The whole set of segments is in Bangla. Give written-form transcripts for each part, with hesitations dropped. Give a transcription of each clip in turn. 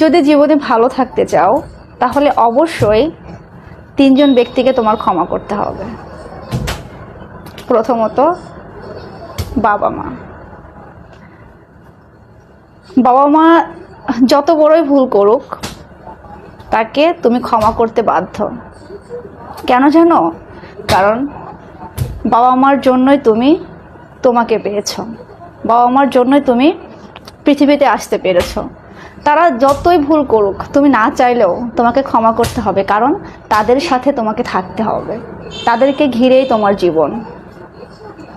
যদি জীবনে ভালো থাকতে চাও তাহলে অবশ্যই 3 জন ব্যক্তিকে তোমার ক্ষমা করতে হবে। প্রথমত বাবা মা। বাবা মা যত বড়ই ভুল করুক তাকে তুমি ক্ষমা করতে বাধ্য। কেন জানো? কারণ বাবা মার জন্যই তুমি তোমাকে পেয়েছো, বাবা মার জন্যই তুমি পৃথিবীতে আসতে পেরেছো। তারা যতই ভুল করুক তুমি না চাইলেও তোমাকে ক্ষমা করতে হবে, কারণ তাদের সাথে তোমাকে থাকতে হবে, তাদেরকে ঘিরেই তোমার জীবন।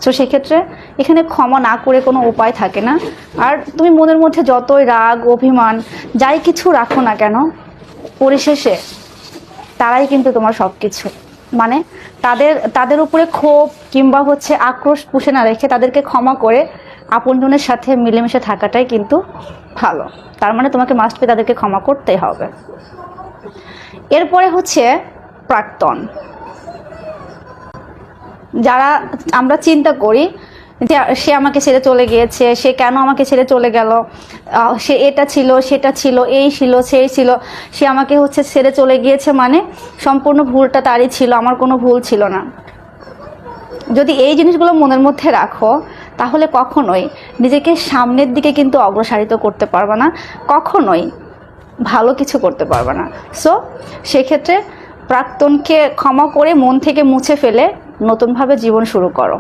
তো সেক্ষেত্রে এখানে ক্ষমা না করে কোনো উপায় থাকে না। আর তুমি মনের মধ্যে যতই রাগ অভিমান যাই কিছু রাখো না কেন, পরিশেষে তারাই কিন্তু তোমার সব কিছু। মানে তাদের উপরে ক্ষোভ কিংবা আক্রোশ পুষে না রেখে তাদেরকে ক্ষমা করে আপনজনের সাথে মিলেমিশে থাকাটাই কিন্তু ভালো। তার মানে তোমাকে মাস্ট বি তাদেরকে ক্ষমা করতেই হবে। এরপরে প্রাক্তন। যারা আমরা চিন্তা করি যে সে আমাকে ছেড়ে চলে গিয়েছে, সে কেন আমাকে ছেড়ে চলে গেল, সে এটা ছিল সেটা ছিল এই ছিল সেই ছিল, সে আমাকে ছেড়ে চলে গিয়েছে মানে সম্পূর্ণ ভুলটা তারই ছিল, আমার কোনো ভুল ছিল না। যদি এই জিনিসগুলো মনের মধ্যে রাখো তাহলে কখনোই নিজেকে সামনের দিকে কিন্তু অগ্রসারিত করতে পারবে না, কখনোই ভালো কিছু করতে পারবে না। সো সেক্ষেত্রে প্রাক্তনকে ক্ষমা করে মন থেকে মুছে ফেলে নতুনভাবে জীবন শুরু করো।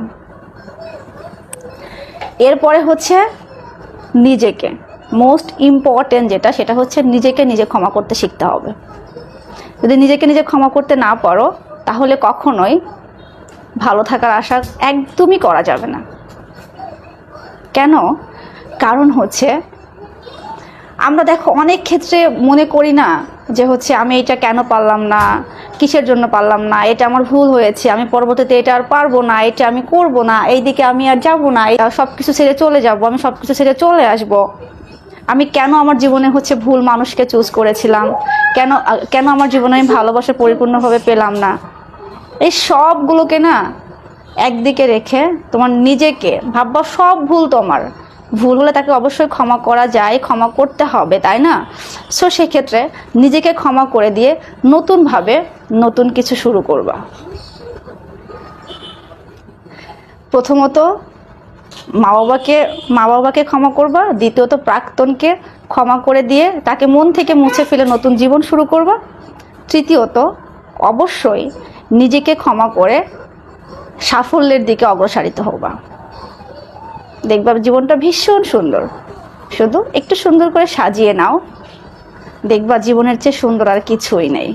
এরপরে নিজেকে, মোস্ট ইম্পর্টেন্ট যেটা সেটা নিজেকে নিজে ক্ষমা করতে শিখতে হবে। যদি নিজেকে নিজে ক্ষমা করতে না পারো তাহলে কখনোই ভালো থাকার আশা একদমই করা যাবে না। কেন? কারণ আমরা দেখো অনেক ক্ষেত্রে মনে করি না যে আমি এটা কেন পারলাম না, কিসের জন্য পারলাম না, এটা আমার ভুল হয়েছে, আমি পরবর্তীতে এটা আর পারবো না, এটা আমি করব না, এইদিকে আমি আর যাব না, সব কিছু ছেড়ে চলে যাব, আমি সব কিছু ছেড়ে চলে আসব, আমি কেন আমার জীবনে ভুল মানুষকে চুজ করেছিলাম, কেন আমার জীবনে আমি ভালোবাসা পরিপূর্ণভাবে পেলাম না। এই সবগুলোকে না একদিকে রেখে তোমার নিজেকে ভাববা সব ভুল তোমার। ভুল হলে তাকে অবশ্যই ক্ষমা করা যায়, ক্ষমা করতে হবে, তাই না? সো সেক্ষেত্রে নিজেকে ক্ষমা করে দিয়ে নতুনভাবে নতুন কিছু শুরু করবা। প্রথমত মা বাবাকে ক্ষমা করবা, দ্বিতীয়ত প্রাক্তনকে ক্ষমা করে দিয়ে তাকে মন থেকে মুছে ফেলে নতুন জীবন শুরু করবা, তৃতীয়ত অবশ্যই নিজেকে ক্ষমা করে সাফল্যের দিকে অগ্রসারিত হবা। দেখবা জীবনটা ভীষণ সুন্দর। শুধু একটু সুন্দর করে সাজিয়ে নাও, দেখবা জীবনের চেয়ে সুন্দর আর কিছুই নেই।